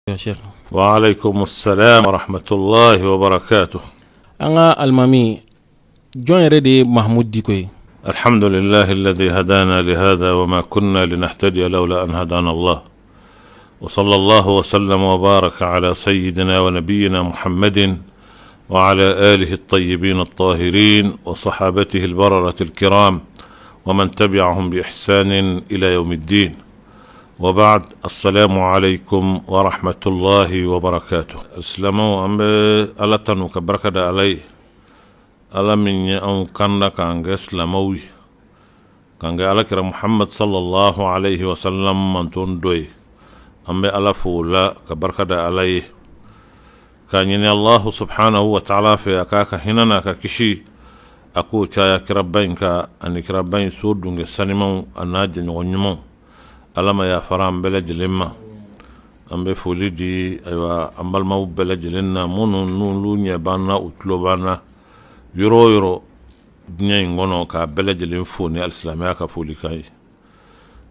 يا شيخ. وعليكم السلام ورحمة الله وبركاته. أنا المامي جون يردي محمود ديكوي. الحمد لله الذي هدانا لهذا وما كنا لنهتدي لولا أن هدانا الله، وصلى الله وسلم وبارك على سيدنا ونبينا محمد وعلى آله الطيبين الطاهرين وصحابته البررة الكرام ومن تبعهم بإحسان إلى يوم الدين، وبعد. السلام عليكم ورحمة الله وبركاته. السلام على تنوك بركة عليه على من يأون كان كانغ إسلاموي كانغ على كرا محمد صلى الله عليه وسلم من تندوي أمبي على فولا كبركة عليه كان يني الله سبحانه وتعالى في أكاك هنا ككشي أكو تايا كربين كأني كربين سود دونغ سنمو أناج نغنمو alama ya faram bele jilimma ambe foli di aywa ambal maw bele jilinna munu nulu nye banna utlo banna yoro nye ngono ka bele jilin foni alislamia ka foli kai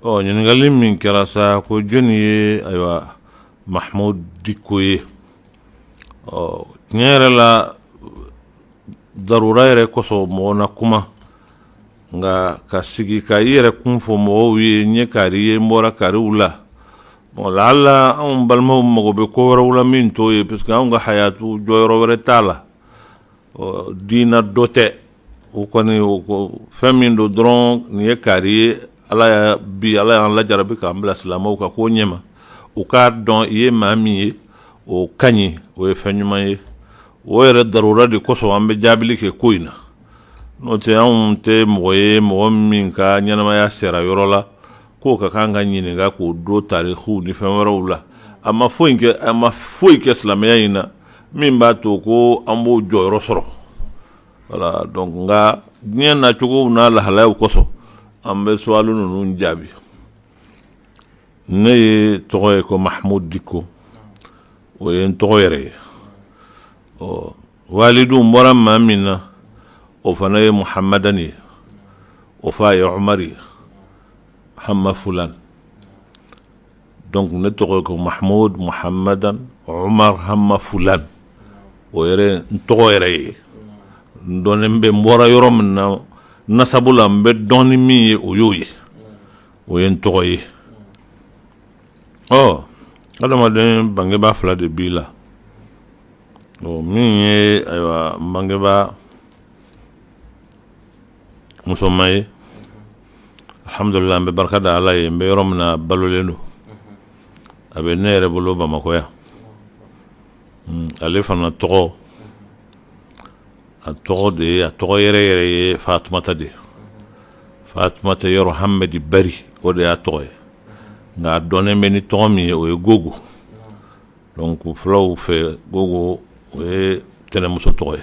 o nyen ngalim min kerasa ko joni aywa mahmoud dikoye o nyere la daruraire ko so mona kuma nga ka sigi ka yere kun fo mo wi nye kari ye mbora kari ula bon lalla on balmo mo be ko wala min to ye parce que on ga hayatu joyro were tala dina dote o koni o femin do dron ni kari ala bi ala an la jarabi ka ambla islamo ka ko nyema o ka don ye mami o kanyi o fenyuma ye o yere darura de ko so ambe jabili ke koina no te an te moye mo min ka nyana ya sera yorola ko ka kanga nyine ga ko do tarikhu ni femawla ama foinke islamia ina min ba to ko ambo joyro soro wala donc nga nyana chugo na la halaw koso ambe swalu nun jabi ne toye ko mahmoud diko o yen toyere o walidu moram mamina وفناي محمدني وفاي عمري حما فلان دونك نتوقع محمود محمدا عمر حما فلان ويري نتوغيري دون مبي مورا يروم نسبولا مبي دون مي ويوي وينتوغي هذا ما دين بانجي با فلا دي بيلا مي ايوا بانجي با musomay alhamdulillah be barkada alay be romna balolenu abe nere bolo ba makoya alefana togo de togo yere Fatoumata yoro Hamadi bari o de atoy nga donné meni tomi o gogo donc flow fe gogo e tene muso toy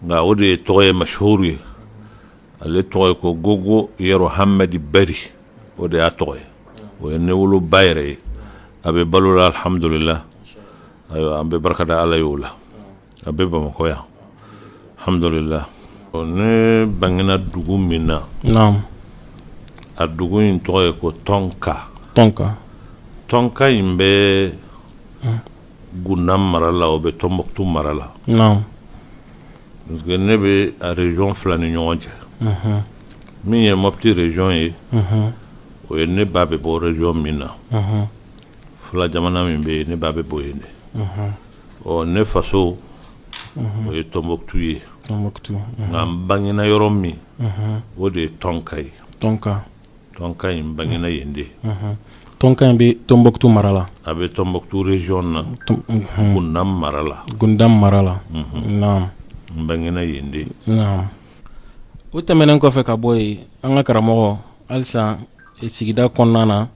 nga o de toy mashhuri ale toy ko gogo yero Hamadi bari o de atoy o ne wulu bayre abe balula alhamdulillah ayo ambe barkada ala yola abe bama ko ya alhamdulillah ne bangina dugu minna naam adugu in toy ko tonka imbe gunam marala o be Tombouctou marala naam parce que ne be a région flani nyonje mi ye mopti région yi o ne babe bo région mina fula jamana min be ne babe bo yende o ne faso o ye Tombouctou yi ngam bangina yoro mi o de tonka in bangina yende tonka be Tombouctou marala abe Tombouctou région na gundam marala naam bangina yende naam o tɛmɛnen kɔfɛ ka bɔ yen an ka karamɔgɔ halisa sigida kɔnɔna na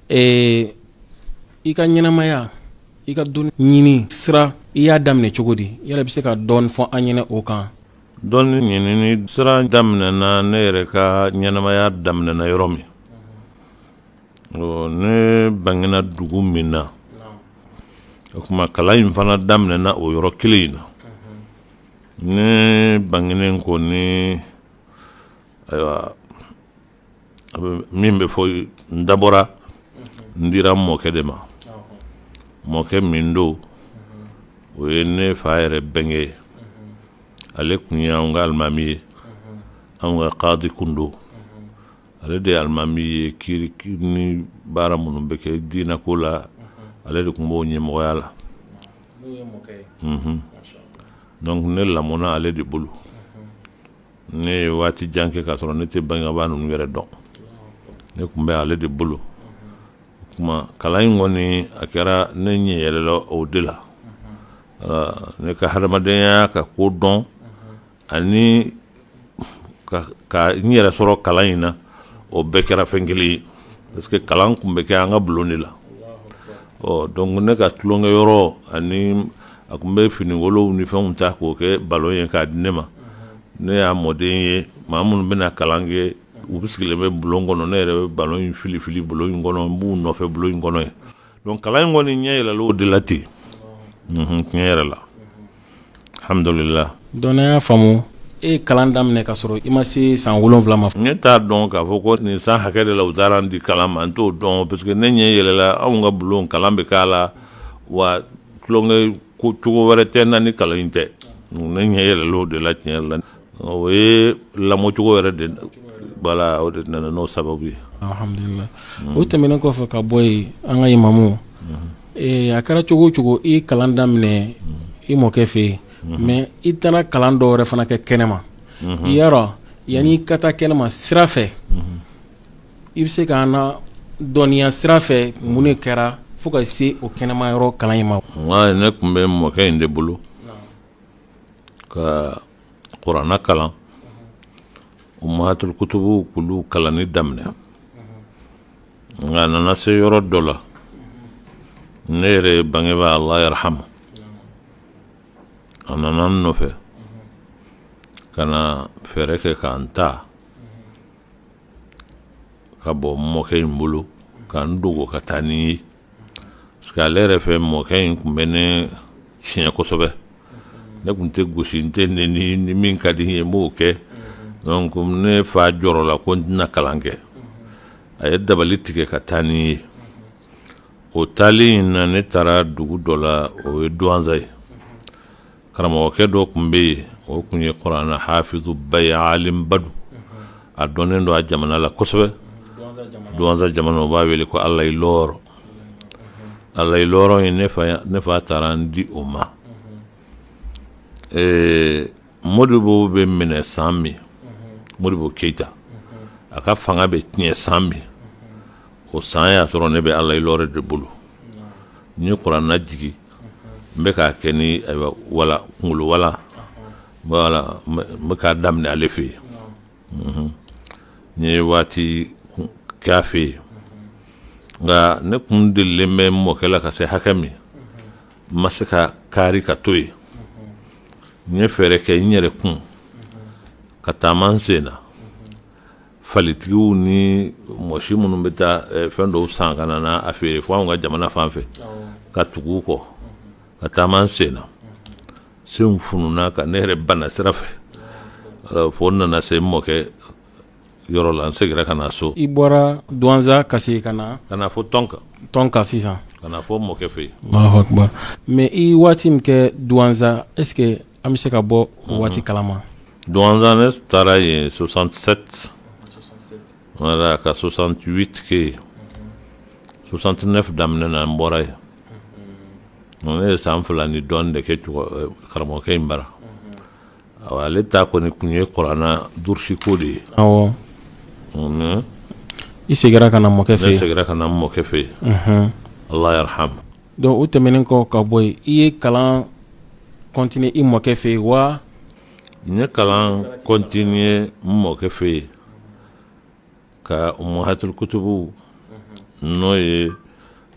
i ka ɲɛnamaya i ka dɔnni ɲini sira i y'a daminɛ cogo di yala bɛ se ka dɔɔni fɔ an ɲɛna o kan dɔnni ɲinini sira daminɛna ne yɛrɛ ka ɲɛnamaya daminɛna yɔrɔ min ne bangena dugu min na o kuma kalan in fana daminɛna o yɔrɔ kelen in na ne bangenen ko ni aywa min be fo ndabora ndira mokɛ de ma mɔkɛ min don o ye ne fa yɛrɛ bɛnkɛ ye ale kun ye an ka alimami ye an ka kadi kun don ale de ye alimami ye kiiri ni baara minnu bɛ kɛ diinako la ale de kun b'o ɲɛmɔgɔya la donc ne lamɔna ale de bolo ne ye waati jan kɛ k'a sɔrɔ ne tɛ bangebaa ninnu yɛrɛ dɔn ne kun bɛ ale de bolo kuma kalan in kɔni a kɛra ne ɲɛ yɛlɛla o de la ne ka hadamadenya ka ko dɔn ani ka n yɛrɛ sɔrɔ kalan in na o bɛɛ kɛra fɛn kelen ye parce que kalan kun bɛ kɛ an ka bulon de la donc ne ka tulonkɛ yɔrɔ ani a kun bɛ finiwolow ni fɛnw ta k'o kɛ balon ye k'a di ne ma ne y'a mɔden ye maa minnu bɛna kalan kɛ u sigilen bɛ bulon kɔnɔ ne yɛrɛ bɛ balon in fili bulon in kɔnɔ n b'u nɔfɛ bulon in kɔnɔ ye donc kalan in kɔni ɲɛ yɛlɛla o de la ten tiɲɛ yɛrɛ la alhamdulillah. donc ne y'a faamu e ye kalan daminɛ ka sɔrɔ i ma se san 7 ma. ne t'a dɔn k'a fɔ ko nin san hakɛ de la u taara n di kalan ma n t'o dɔn parce que ne ɲɛ yɛlɛla anw ka bulon kalan bɛ k'a la wa tulonkɛ ko cogo wɛrɛ tɛ na ni kalan in tɛ ne ɲɛ yɛlɛla o de la tiɲɛ la o ye lamɔcogo yɛrɛ de bala o de nana n'o sababu ye. alhamdulillah. o tɛmɛnen kɔfɛ ka bɔ yen an ka imamu a kɛra cogo o cogo i kalan daminɛ i mɔkɛ fɛ yen mais i taara kalan dɔw wɛrɛ fana kɛ kɛnɛma i y'a dɔn yanni i ka taa kɛnɛma sira fɛ i bɛ se k'an na dɔnniya sira fɛ mun de kɛra fo ka se o kɛnɛma yɔrɔ kalan in ma. ne tun bɛ mɔkɛ in de bolo ka kuranna kalan ummahatul kutubu k'olu kalanni daminɛ nka a nana se yɔrɔ dɔ la ne yɛrɛ bangebaa Allah yarhamu a nana n nɔfɛ ka na fɛɛrɛ kɛ k'an ta ka bɔ mɔkɛ in bolo k'an dogo ka taa ni ye parce que ale yɛrɛ fɛ mɔkɛ in tun bɛ ne tiɲɛ kosɛbɛ ne tun tɛ gosi n tɛ neni ni min ka di n ye n b'o kɛ donc ne fa jɔrɔ la ko n tɛna kalan kɛ a ye dabali tigɛ ka taa ni ye o taali in na ne taara dugu dɔ la o ye Duwanza ye karamɔgɔkɛ dɔ tun bɛ yen o tun ye kuranna hafizu ba ye alim badu a dɔnnen don a jamana la kosɛbɛ Duwanza jamana o b'a wele ko Alayi Lɔɔrɔ Alayi Lɔɔrɔ in ne fa taara n di o ma Modibo bɛ minɛ san min Modibo Keyita a ka fanga bɛ tiɲɛ san min o san y'a sɔrɔ ne bɛ Alayi Lɔɔrɔ de bolo n ye kuranna jigi n bɛ k'a kɛ ni wala kunkolo wala voilà n bɛ k'a daminɛ ale fɛ yen n ye waati kɛ a fɛ yen nka ne kun delilen bɛ n mɔkɛ la ka se hakɛ min n ma se ka kaari ka to yen n ye fɛɛrɛ kɛ n yɛrɛ kun ka taama n sen na falitigiw ni mɔsi minnu bɛ taa fɛn dɔw san ka na a feere fo anw ka jamana fan fɛ ka tugu kɔ ka taama n sen na senw fununa ka ne yɛrɛ bana sira fɛ fo n nana se n mɔkɛ yɔrɔ la n seginna ka na so. I bɔra Duwanza ka se ka na fo Tɔnka sisan ka na fɔ mɔkɛ fɛ yen. Allahu akbar. mais i waati min kɛ Duwanza est ce que an bɛ se ka bɔ o waati kalama. Duwanza ne taara yen 67 voilà ka 68 kɛ yen 69 daminɛ na n bɔra yen ne ye san 2 ni dɔɔni de kɛ karamɔgɔkɛ in bara ale ta kɔni kun ye kuranna durusiko de ye. awɔ i seginna ka na mɔkɛ fɛ yen. ne seginna ka na mɔkɛ fɛ yen Allah yarhamu. donc o tɛmɛnen kɔ ka bɔ yen i ye kalan continuer i mɔkɛ fɛ yen wa. n ye kalan continuer n mɔkɛ fɛ yen ka ummahatul kutubu n'o ye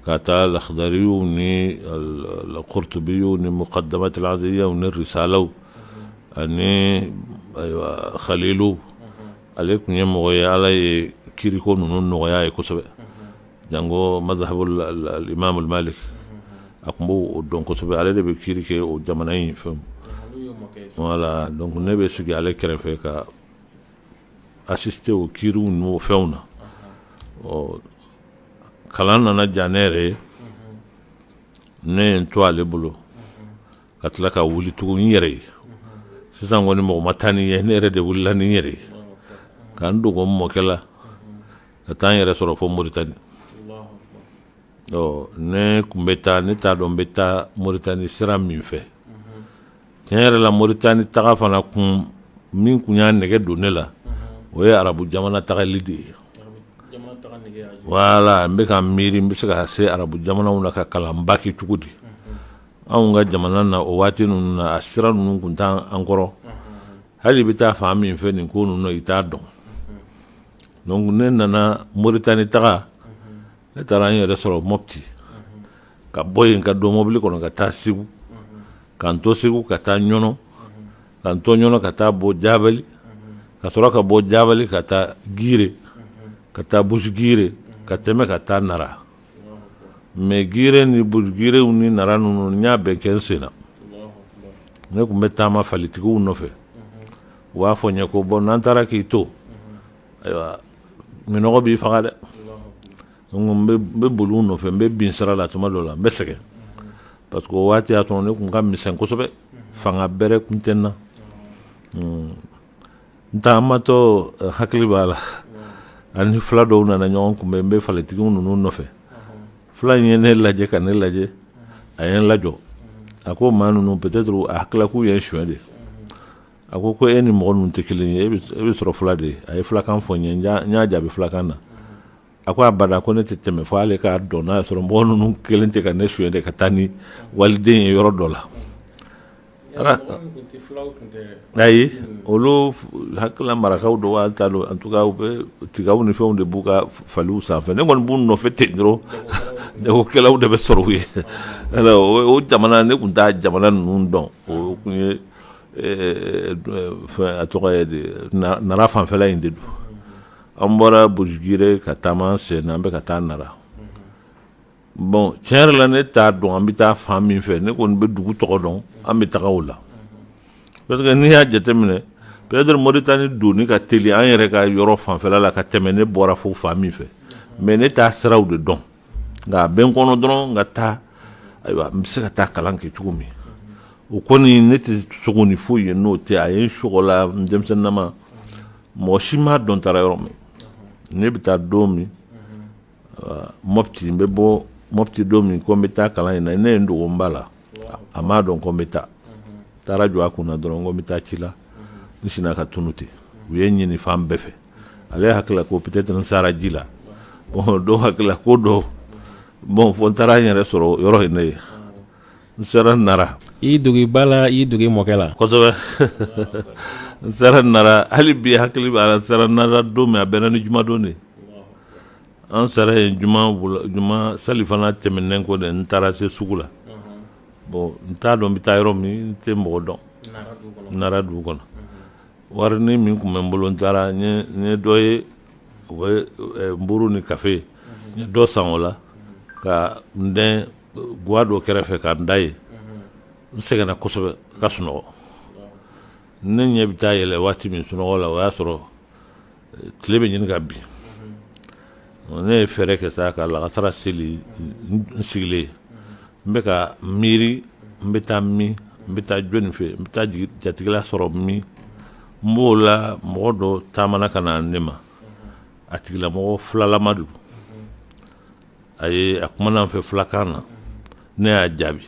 ka taa lakhdariyu ni al-qurtubiyu ni muqaddamatul aziyaw ni risalaw ani khalilu ale tun ye mɔgɔ ye ala ye kiriko ninnu nɔgɔya ye kosɛbɛ jango madhabul imam al-malik a tun b'o dɔn kosɛbɛ ale de bɛ kiri kɛ o jamana in fɛn voilà donc ne bɛ sigi ale kɛrɛfɛ ka assister o kiriw n'o fɛnw na kalan nana diya ne yɛrɛ ye ne ye n to ale bolo ka tila ka wuli tugun n yɛrɛ ye sisan kɔni mɔgɔ ma taa ni ye ne yɛrɛ de wulila ni n yɛrɛ ye ka n dogo n mɔkɛ la ka taa n yɛrɛ sɔrɔ fo Moritani ne kun bɛ taa ne t'a dɔn n bɛ taa Moritani sira min fɛ tiɲɛ yɛrɛ la Moritani taga fana min kun y'a nɛgɛ don ne la o ye arabu jamana tagali de ye voilà n bɛ ka miiri n bɛ se ka se arabu jamanaw na ka kalanba kɛ cogo di anw ka jamana na o waati ninnu na a sira ninnu kun t'an kɔrɔ hali i bɛ taa fan min fɛ nin ko ninnu i t'a dɔn donc ne nana Moritani taga ne taara n yɛrɛ sɔrɔ Mopti ka bɔ yen ka don mobili kɔnɔ ka taa Segu ka n to Segu ka taa Ɲɔnɔ ka n to Ɲɔnɔ ka taa bɔ Jabali ka sɔrɔ ka bɔ Jabali ka taa Gire ka taa Bush Gire ka tɛmɛ ka taa Nara mais Gire ni Bush Gire ni Nara ninnu n y'a bɛɛ kɛ n sen na ne kun bɛ taama falitigiw nɔfɛ u b'a fɔ n ye ko bon n'an taara k'i to ayiwa minɔgɔ b'i faga dɛ donc n bɛ boli u nɔfɛ n bɛ bin sira la tuma dɔ la n bɛ sɛgɛn parce que o waati y'a sɔrɔ ne kun ka misɛn kosɛbɛ fanga bɛrɛ kun tɛ n na n taamatɔ hakili b'a la ani fila dɔw nana ɲɔgɔn kunbɛn n bɛ falitigiw ninnu nɔfɛ fila in ye ne lajɛ ka ne lajɛ a ye n lajɔ a ko maa ninnu peut-être a hakilila k'u ye n suɲɛ de a ko e ni mɔgɔ ninnu tɛ kelen ye e bɛ sɔrɔ fila de ye a ye filakan fɔ n ye n y'a jaabi filakan na a ko a bada ko ne tɛ tɛmɛ fo ale k'a dɔn n'a sɔrɔ mɔgɔ ninnu kelen tɛ ka ne suɲɛ de ka taa ni waliden ye yɔrɔ dɔ la ayi olu hakilila marakaw dɔ wa t'a dɔn en tout cas u bɛ tigaw ni fɛnw de b'u ka faliw sanfɛ ne kɔni b'u nɔfɛ ten dɔrɔn jagokɛlaw de bɛ sɔrɔ u ye o jamana ne kun t'a jamana ninnu dɔn o kun ye fɛn a tɔgɔ ye de Nara fanfɛla in de don an bɔra Bujigire ka taama an sen na an bɛ ka taa Nara bon tiɲɛ yɛrɛ la ne t'a dɔn an bɛ taa fan min fɛ ne kɔni bɛ dugu tɔgɔ dɔn an bɛ taga o la parce que n'i y'a jateminɛ peut-être Moritani donni ka teli an yɛrɛ ka yɔrɔ fanfɛla la ka tɛmɛ ne bɔra fo fan min fɛ mais ne t'a siraw de dɔn nka a bɛ n kɔnɔ dɔrɔn ka taa ayiwa n bɛ se ka taa kalan kɛ cogo min o kɔni ne tɛ sogo ni foyi ye n'o tɛ a ye n sɔgɔ la n denmisɛnninama mɔgɔ si m'a dɔn taara yɔrɔ min ne bɛ taa don min Mopti n bɛ bɔ Mopti don min ko n bɛ taa kalan in na ne ye n dogo n ba la a m'a dɔn ko n bɛ taa taara jɔ a kunna dɔrɔn ko n bɛ taa ci la n sinna ka tunu ten u ye n ɲini fan bɛɛ fɛ ale hakilila ko peut-être n sara ji la bon dɔw hakilila ko dɔ bon fo n taara n yɛrɛ sɔrɔ yɔrɔ in ne ye n sera Nara i dogi ba la i dogi mɔkɛ la kosɛbɛ n sera Nara hali bi hakili b'a la n sera Nara don min a bɛnna ni juma don de an sera yen juma sali fana tɛmɛnen kɔ de n taara se sugu la bon n t'a dɔn n bɛ taa yɔrɔ min n tɛ mɔgɔ dɔn Nara dugu kɔnɔ warini min tun bɛ n bolo n taara n ye dɔ ye o bɛ nburu ni kafe n ye dɔ san o la ka n dɛn guwa dɔ kɛrɛfɛ ka n da ye n sɛgɛnna kosɛbɛ ka sunɔgɔ ne ɲɛ bɛ taa yɛlɛ waati min sunɔgɔ la o y'a sɔrɔ tile bɛ ɲini ka bin ne ye fɛɛrɛ kɛ sa ka lagasara seli n sigilen n bɛ ka miiri n bɛ taa min n bɛ taa jɔnni fɛ n bɛ taa jatigila sɔrɔ min n b'o la mɔgɔ dɔ taamana ka na ne ma a tigilamɔgɔ filalama don a kumana n fɛ filakan na ne y'a jaabi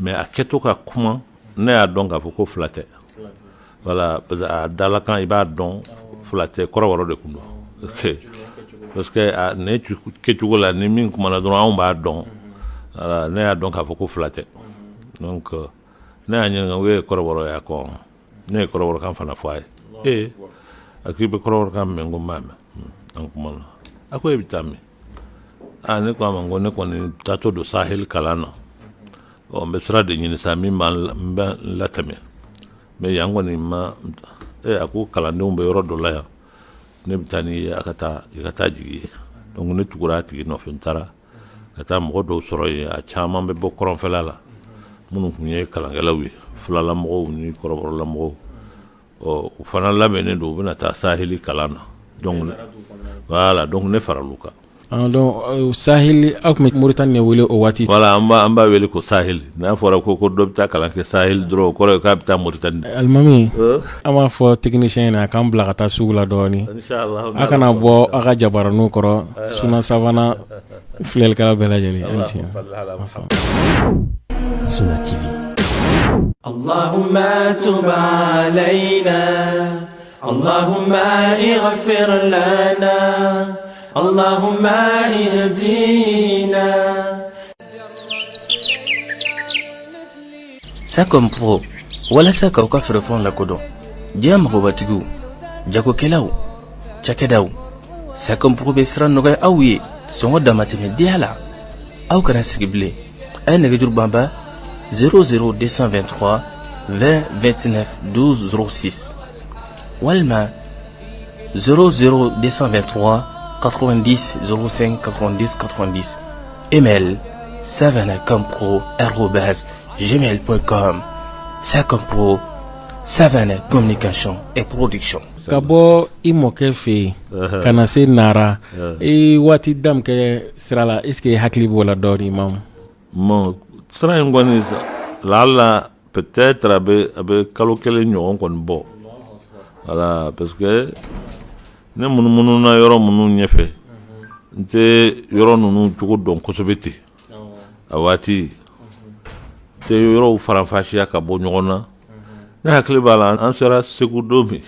mais a kɛtɔ ka kuma ne y'a dɔn k'a fɔ ko fila tɛ voilà parce que a dalakan i b'a dɔn fila tɛ kɔrɔbɔrɔ de kun don parce que ne kɛcogo la ni min kumana dɔrɔn anw b'a dɔn voilà ne y'a dɔn k'a fɔ ko fila tɛ donc ne y'a ɲininka o ye kɔrɔbɔrɔ ye a ko ne ye kɔrɔbɔrɔkan fana fɔ a ye a ko i bɛ kɔrɔbɔrɔkan mɛn ko n b'a mɛn an kumana a ko e bɛ taa min ne ko a ma ko ne kɔni taatɔ don Sahel kalan na n bɛ sira de ɲini sa min bɛ latɛmɛ mais yan kɔni ma a ko kalandenw bɛ yɔrɔ dɔ la yan ne bɛ taa n'i ye i ka taa jigi ye donc ne tugura a tigi nɔfɛ n taara ka taa mɔgɔ dɔw sɔrɔ yen a caman bɛ bɔ kɔrɔnfɛla la minnu tun ye kalankɛlaw ye filalamɔgɔw ni kɔrɔbɔrɔlamɔgɔw u fana labɛnnen don u bɛna taa Saheli kalan na donc voilà donc ne faral'u kan donc sahel aw tun bɛ Mauritanie wele o waati. Voilà, an b'a wele ko sahel n'a fɔra ko dɔ bɛ taa kalan kɛ sahel dɔrɔn o kɔrɔ ye k'a bɛ taa Mauritanie. Alimami an b'a fɔ technicien ɲɛna a k'an bila ka taa sugu la dɔɔni. Inchallah a kana bɔ a ka jabaraninw kɔrɔ suna sabanan filɛlikɛla bɛɛ lajɛlen. Sunna TV. Allahumma tub alayna, Allahumma ighfir lana, Allahumma ihdina. Sakom Pro wala saka ka frefon la kodo jam ko batigu jago kelaw chakedaw Sakom Pro be sran no ga awiye songo damatime diala aw kana sigible ay nege jur bamba 00223 20 29 12 06 walma 00223 90 05 90 90 email savanacompro@gmail.com. Sakom Pro, Savana communication et production. Ka bɔ i mɔkɛ fɛ yen ka na se Nara waati dam kɛ sira la est ce que hakili b'o la dɔɔni Imam? Bon, sira in kɔni lala peut-être a bɛ kalo kelen ɲɔgɔn kɔni bɔ. Voilà, parce que ne munumunu na yɔrɔ minnu ɲɛfɛ n tɛ yɔrɔ ninnu cogo dɔn kosɛbɛ ten a waati tɛ yɔrɔw faranfasiya ka bɔ ɲɔgɔn na ne hakili b'a la an sera Segu don min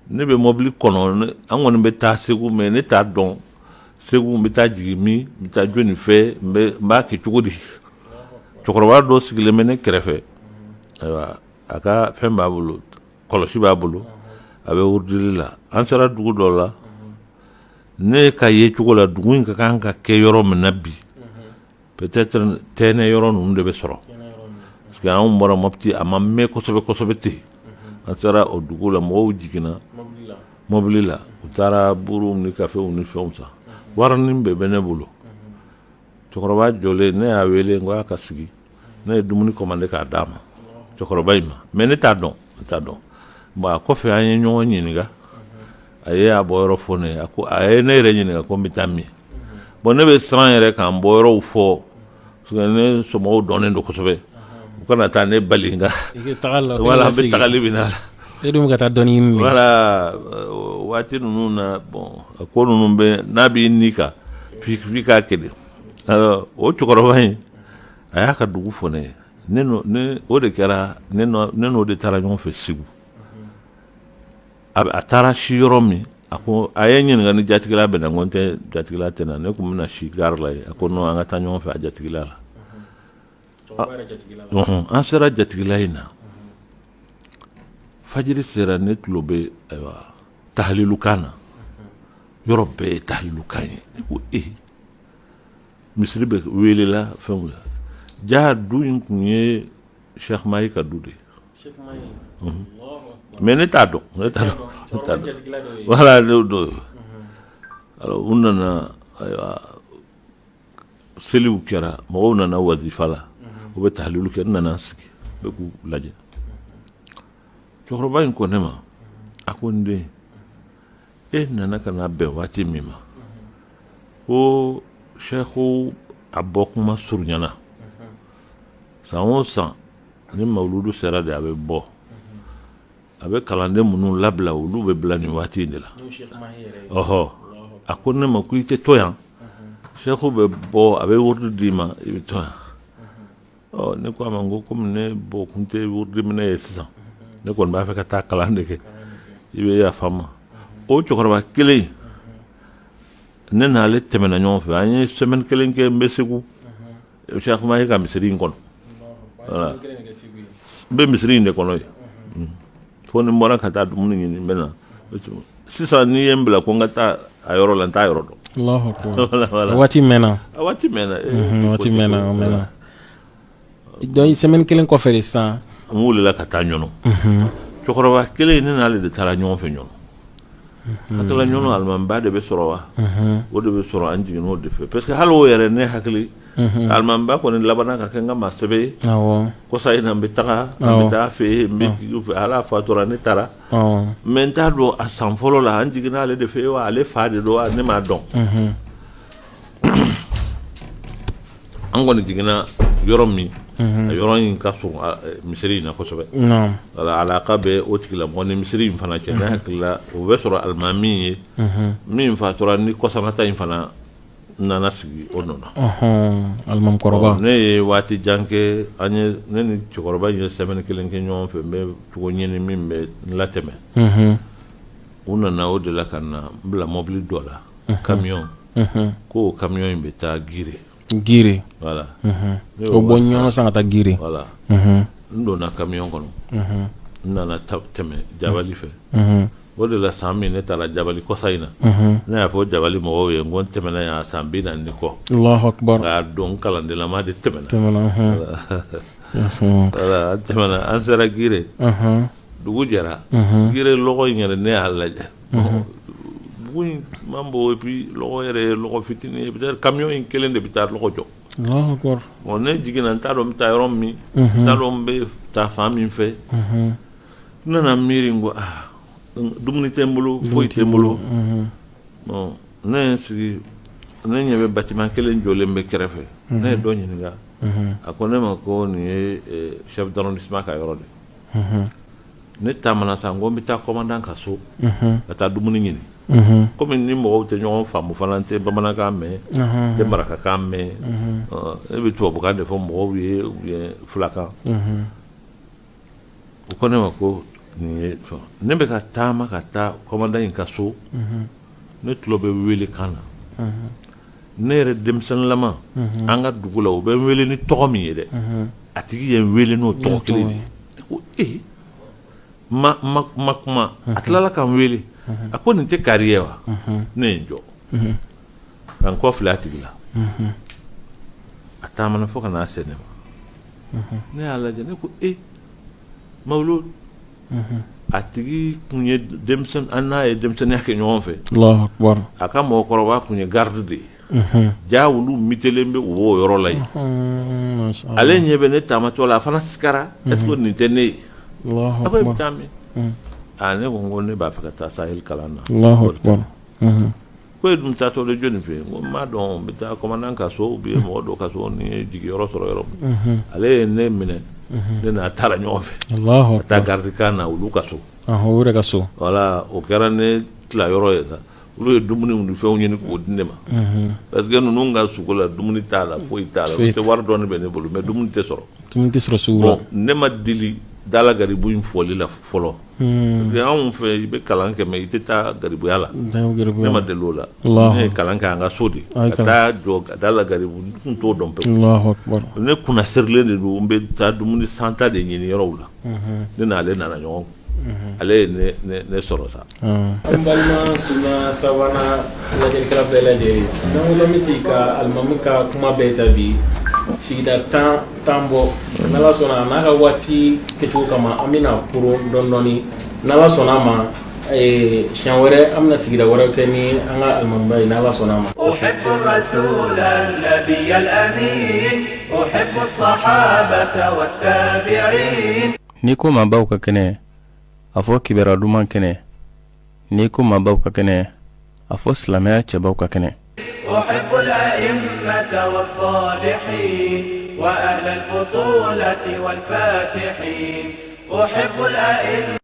ne bɛ mobili kɔnɔ an kɔni bɛ taa Segu mais ne t'a dɔn Segu n bɛ taa jigin min n bɛ taa jɔnni fɛ n b'a kɛ cogo di cɛkɔrɔba dɔ sigilen bɛ ne kɛrɛfɛ ayiwa a ka fɛn b'a bolo kɔlɔsi b'a bolo a bɛ wurudili la an sera dugu dɔ la ne ka ye cogo la dugu in ka kan ka kɛ yɔrɔ min na bi peut-être tɛnɛ yɔrɔ ninnu de bɛ sɔrɔ parce que anw bɔra Mopti a ma mɛn kosɛbɛ kosɛbɛ ten an sera o dugu la mɔgɔw jiginna mobili la u taara buruw ni kafew ni fɛnw san warinin bɛɛ bɛ ne bolo cɛkɔrɔba jɔlen ne y'a wele n ko a ka sigi ne ye dumuni commandé k'a d'a ma cɛkɔrɔba in ma mais ne t'a dɔn bon a kɔfɛ an ye ɲɔgɔn ɲininka a ye a bɔyɔrɔ fɔ ne ye a ye ne yɛrɛ ɲininka ko n bɛ taa min bon ne bɛ siran yɛrɛ k'an bɔyɔrɔw fɔ parce que ne somɔgɔw dɔnnen don kosɛbɛ u kana taa ne bali nka voilà an bɛ tagali min na e dun ka taa dɔɔni ɲini voilà waati ninnu na bon a ko ninnu bɛ n'a b'i ni kan f'i k'a kɛ de alors o cɛkɔrɔba in a y'a ka dugu fɔ ne ye ne o de kɛra ne n'o de taara ɲɔgɔn fɛ Segu a taara si yɔrɔ min a ko a ye ɲininka ni jatigila bɛ na n ko n tɛ jatigila tɛ na ne tun bɛna si gare la yen a ko non an ka taa ɲɔgɔn fɛ a jatigila la an sera jatigila in na fajiri sera ne tulo bɛ ayiwa tahalilukan na yɔrɔ bɛɛ ye tahalilukan ye ne ko misiri bɛ welela fɛnw la ja du in tun ye Cheikh Mahi ka du de ye mais ne t'a dɔn voilà alors u nana ayiwa seliw kɛra mɔgɔw nana wazifa la u bɛ tahalilu kɛ n nana sigi bɛ k'u lajɛ cɛkɔrɔba in ko ne ma a ko n den e nana ka na bɛn waati min ma ko Cheikhu a bɔ kuma surunyana san o san ni mawuludu sera de a bɛ bɔ a bɛ kalanden minnu labila olu bɛ bila nin waati in de la ɔhɔ a ko ne ma ko i tɛ to yan Cheikhu bɛ bɔ a bɛ wurudi d'i ma i bɛ to yan ne ko a ma n ko komi ne bɔ kun tɛ wurudi minɛ ye sisan ne kɔni b'a fɛ ka taa kalan de kɛ i bɛ yafa n ma o cɛkɔrɔba kelen ne n'ale tɛmɛna ɲɔgɔn fɛ an ye semaine kelen kɛ n bɛ Segu Cheikh Mahi ka misiri in kɔnɔ voilà n bɛ misiri in de kɔnɔ yen fo ni n bɔra ka taa dumuni ɲini n bɛ na sisan n'i ye n bila ko n ka taa a yɔrɔ la n t'a yɔrɔ dɔn waati mɛnna waati mɛnna donc semaine kelen kɔfɛ de sisan n wulila ka taa ɲɔnɔ cɛkɔrɔba kelen ne n'ale de taara ɲɔgɔn fɛ ɲɔnɔ hakili ɲɔnɔ alimamiba de bɛ sɔrɔ wa o de bɛ sɔrɔ an jiginn'o de fɛ parce que hali o yɛrɛ ne hakili alimamiba kɔni labanna ka kɛ n ka maa sɛbɛ ye kɔsa in na n bɛ taga an bɛ taa fɛ yen n bɛ jigin fɛ ala fatura ne taara mais n t'a dɔn a san fɔlɔ la an jiginna ale de fɛ wa ale fa de don wa ne m'a dɔn an kɔni jiginna yɔrɔ min a yɔrɔ in ka surun misiri in na kosɛbɛ wala alaka bɛ o tigilamɔgɔ ni misiri in fana cɛ ne hakilila o bɛ sɔrɔ alimami ye min fatura ni kɔsanata in fana nana sigi o nɔ na alimamikɔrɔba ne ye waati jan kɛ an ye ne ni cɛkɔrɔba in ye sɛbɛnni kelen kɛ ɲɔgɔn fɛ n bɛ cogo ɲini min bɛ latɛmɛ u nana o de la ka na n bila mɔbili dɔ la kamiyɔn ko o kamiyɔn in bɛ taa gire voilà o bɔ ɲɔgɔn san ka taa gire voilà n donna kamiyɔn kɔnɔ n nana tɛmɛ jabali fɛ o de la san min ne taara jabali kɔsa in na ne y'a fɔ jabali mɔgɔw ye n ko n tɛmɛna yan san 40 kɔ Allahu akbar nka don kalandenlama de tɛmɛna voilà an tɛmɛna an sera gire dugu jɛra gire lɔgɔ in yɛrɛ ne y'a lajɛ dugu in man bon et puis lɔgɔ yɛrɛ ye lɔgɔ fitinin ye peut-être camion in kelen de bɛ taa lɔgɔ jɔ Allahu akbar bon ne jiginna n t'a dɔn n bɛ taa yɔrɔ min n t'a dɔn n bɛ taa fan min fɛ n nana miiri n ko dumuni tɛ n bolo foyi tɛ n bolo bon ne ye n sigi ne ɲɛ bɛ bâtiment kelen jɔlen bɛ kɛrɛfɛ ne ye dɔ ɲininka a ko ne ma ko nin ye chef d'arrondissement ka yɔrɔ de ne taamana sa n ko n bɛ taa commandant ka so ka taa dumuni ɲini komi ni mɔgɔw tɛ ɲɔgɔn faamu fana n tɛ bamanankan mɛn n tɛ marakakan mɛn ne bɛ tubabukan de fɔ mɔgɔw ye ou bien fulakan o ko ne ma ko nin ye ne bɛ ka taama ka taa commandant in ka so ne tulo bɛ wele kan na ne yɛrɛ denmisɛnnilama an ka dugu la o bɛ n wele ni tɔgɔ min ye dɛ a tigi ye n wele n'o tɔgɔ kelen de ye ko ma kuma a tilala ka n wele a ko nin tɛ kari ye wa ne ye n jɔ ka n kɔ filɛ a tigi la a taamana fo ka n'a se ne ma ne y'a lajɛ ne ko Mawlud a tigi kun ye denmisɛn an n'a ye denmisɛnniya kɛ ɲɔgɔn fɛ Allahu akbar a ka mɔgɔkɔrɔba kun ye garde de ye ja olu mitelen bɛ o b'o yɔrɔ la yen ale ɲɛ bɛ ne taamatɔ la a fana sigara est ce que nin tɛ ne ye a ko e bɛ taa min ne ko n ko ne b'a fɛ ka taa Sahel kalan na Allahu akbar ko e dun taatɔ de jɔnni fɛ n ko n m'a dɔn n bɛ taa commandant ka so ou bien mɔgɔ dɔ ka so ni ye jigiyɔrɔ sɔrɔ yɔrɔ min ale ye ne minɛ ne n'a taara ɲɔgɔn fɛ ka taa gardikan na olu ka so o yɛrɛ ka so voilà o kɛra ne tila yɔrɔ ye sa olu ye dumuni ni fɛnw ɲini k'o di ne ma parce que ninnu ka sugu la dumuni t'a la foyi t'a la tɛ wari dɔɔni bɛ ne bolo mais dumuni tɛ sɔrɔ sugu la ne ma deli dala garibu in fɔli la fɔlɔ anw fɛ i bɛ kalan kɛ mais i tɛ taa garibuya la ne ma deli o la ne ye kalan kɛ an ka so de ka taa jɔ dala garibu n tun t'o dɔn pewu ne kunna sirilen de don n bɛ taa dumuni santa de ɲini yɔrɔw la ne n'ale nana ɲɔgɔn ale ye ne sɔrɔ sa an balima sunna sabanan lajɛlikɛla bɛɛ lajɛlen n'an ko an bɛ se ka alimami ka kuma bɛɛ ta bi sigida tan bɔ n'ala sɔnna n'a ka waati kɛcogo kama an bɛna koron dɔɔni n'ala sɔnna a ma siɲɛ wɛrɛ an bɛna sigida wɛrɛ kɛ ni an ka alimamiba ye n'ala sɔnna a ma. أحب الرسول النبي الأمين أحب الصحابة والتابعين. N'i ko maabaw ka kɛnɛ a fɔ kibara duman kɛnɛ n'i ko maabaw ka kɛnɛ a fɔ silamɛya cɛbaw ka kɛnɛ. أحب الأئمة والصالحين وأهل البطولة والفاتحين أحب الأئمة